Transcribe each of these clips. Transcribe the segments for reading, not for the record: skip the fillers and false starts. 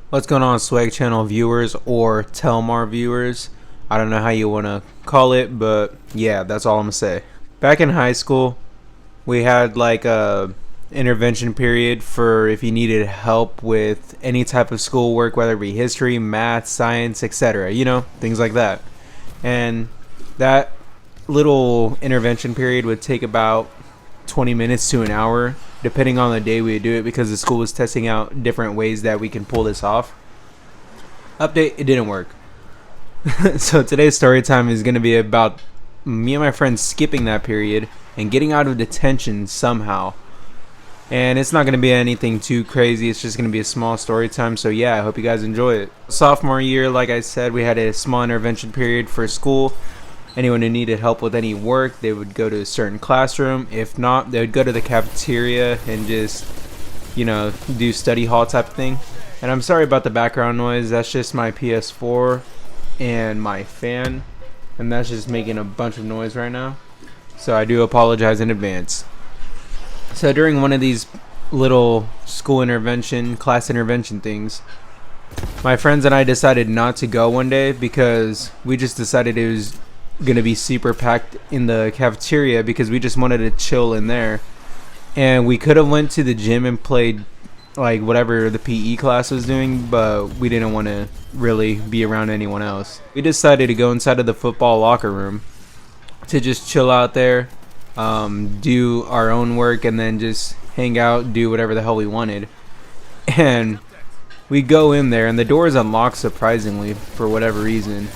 What's going on, Swag Channel viewers or Telmar viewers? I don't know how you want to call it, but yeah, that's all I'm gonna say. Back in high school, we had like a intervention period for if you needed help with any type of schoolwork, whether it be history, math, science, etc. Things like that. And that little intervention period would take about 20 minutes to an hour, depending on the day we would do it, because the school was testing out different ways that we can pull this off. Update: it didn't work. So today's story time is going to be about me and my friends skipping that period and getting out of detention somehow. And it's not going to be anything too crazy. It's just going to be a small story time. So yeah, I hope you guys enjoy it. Sophomore year, like I said, we had a small intervention period for school. Anyone who needed help with any work, they would go to a certain classroom. If not, they would go to the cafeteria and just, do study hall type of thing. And I'm sorry about the background noise. That's just my PS4 and my fan. And that's just making a bunch of noise right now. So I do apologize in advance. So during one of these little school intervention, class intervention things, my friends and I decided not to go one day because we just decided it was gonna be super packed in the cafeteria because we just wanted to chill in there. And we could have went to the gym and played like whatever the PE class was doing, but we didn't want to really be around anyone else. We decided to go inside of the football locker room to just chill out there, do our own work, and then just hang out, do whatever the hell we wanted. And we go in there and the door is unlocked, surprisingly, for whatever reason.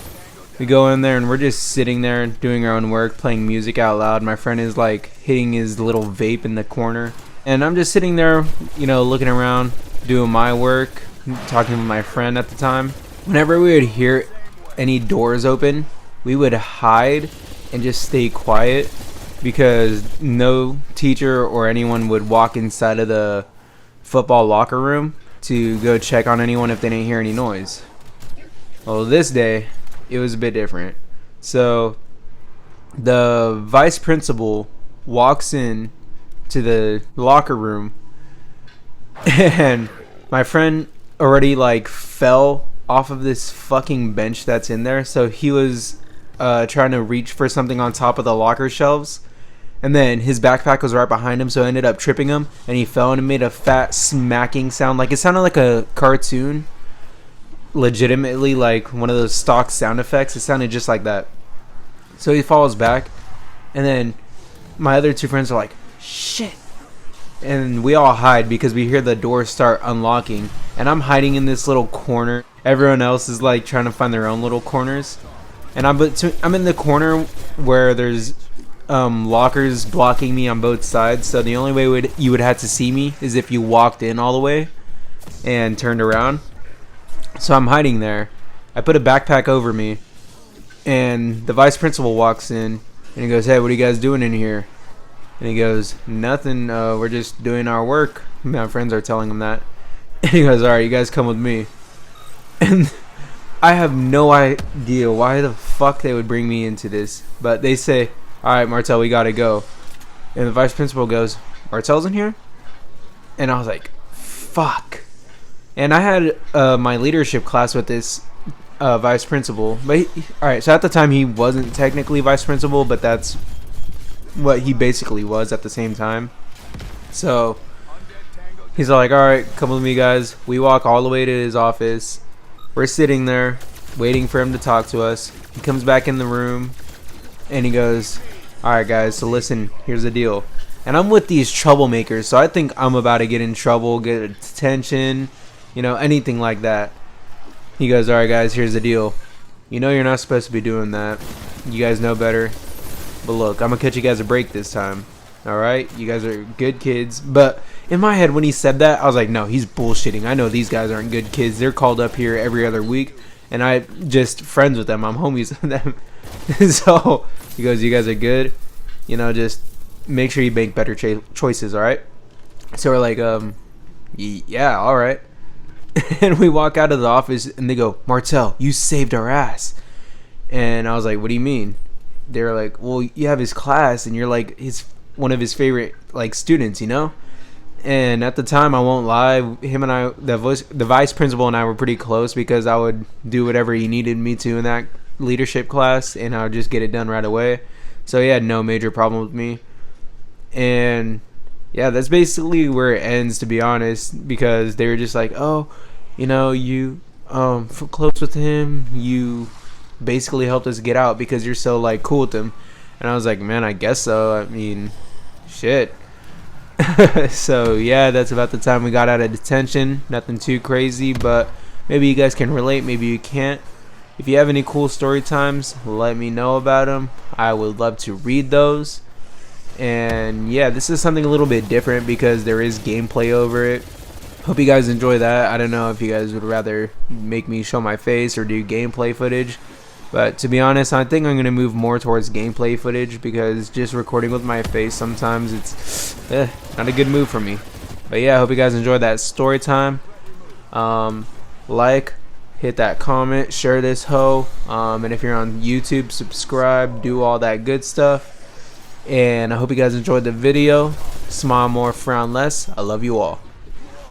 We go in there and we're just sitting there doing our own work, playing music out loud. My friend is like hitting his little vape in the corner. And I'm just sitting there, looking around, doing my work, talking with my friend at the time. Whenever we would hear any doors open, we would hide and just stay quiet because no teacher or anyone would walk inside of the football locker room to go check on anyone if they didn't hear any noise. Well, this day, it was a bit different. So the vice principal walks in to the locker room and my friend already fell off of this fucking bench that's in there. So he was trying to reach for something on top of the locker shelves, and then his backpack was right behind him, so I ended up tripping him and he fell and it made a fat smacking sound. Like it sounded like a cartoon, legitimately like one of those stock sound effects. It sounded just like that. So he falls back, and then my other two friends are like, shit, and we all hide because we hear the door start unlocking, and I'm hiding in this little corner. Everyone else is like trying to find their own little corners, and I'm in the corner where there's lockers blocking me on both sides. So the only way you would have to see me is if you walked in all the way and turned around. So I'm hiding there. I put a backpack over me, and the vice principal walks in and he goes, hey, what are you guys doing in here? And he goes, nothing, we're just doing our work. My friends are telling him that. And he goes, alright, you guys come with me. And I have no idea why the fuck they would bring me into this, but they say, alright, Martel, we gotta go. And the vice principal goes, Martel's in here? And I was like, fuck. And I had my leadership class with this vice principal. But alright, so at the time he wasn't technically vice principal, but that's what he basically was at the same time. So he's like, alright, come with me, guys. We walk all the way to his office. We're sitting there waiting for him to talk to us. He comes back in the room and he goes, alright guys, so listen, here's the deal. And I'm with these troublemakers, so I think I'm about to get in trouble, get a detention, anything like that. He goes, alright guys, here's the deal. You're not supposed to be doing that. You guys know better. But look, I'm gonna catch you guys a break this time. Alright? You guys are good kids. But in my head, when he said that, I was like, no, he's bullshitting. I know these guys aren't good kids. They're called up here every other week, and I'm just friends with them. I'm homies with them. So he goes, you guys are good. Just make sure you make better choices, alright? So we're like, yeah, alright. And we walk out of the office, and they go, Martel, you saved our ass. And I was like, what do you mean? They're like, well, you have his class and you're like one of his favorite students, And at the time, I won't lie, him and I, the vice principal and I were pretty close because I would do whatever he needed me to in that leadership class, and I would just get it done right away. So he had no major problem with me. And yeah, that's basically where it ends, to be honest, because they were just like, oh, you close with him, you basically helped us get out because you're so like cool with him. And I was like, man, I guess so. I mean, shit. So yeah, that's about the time we got out of detention. Nothing too crazy, but maybe you guys can relate, maybe you can't. If you have any cool story times, let me know about them. I would love to read those. And yeah, this is something a little bit different because there is gameplay over it. Hope you guys enjoy that. I don't know if you guys would rather make me show my face or do gameplay footage, but to be honest, I think I'm going to move more towards gameplay footage because just recording with my face sometimes it's not a good move for me. But yeah, I hope you guys enjoyed that story time. Like, hit that comment, share this hoe, and if you're on YouTube, subscribe, do all that good stuff. And I hope you guys enjoyed the video. Smile more, frown less. I love you all.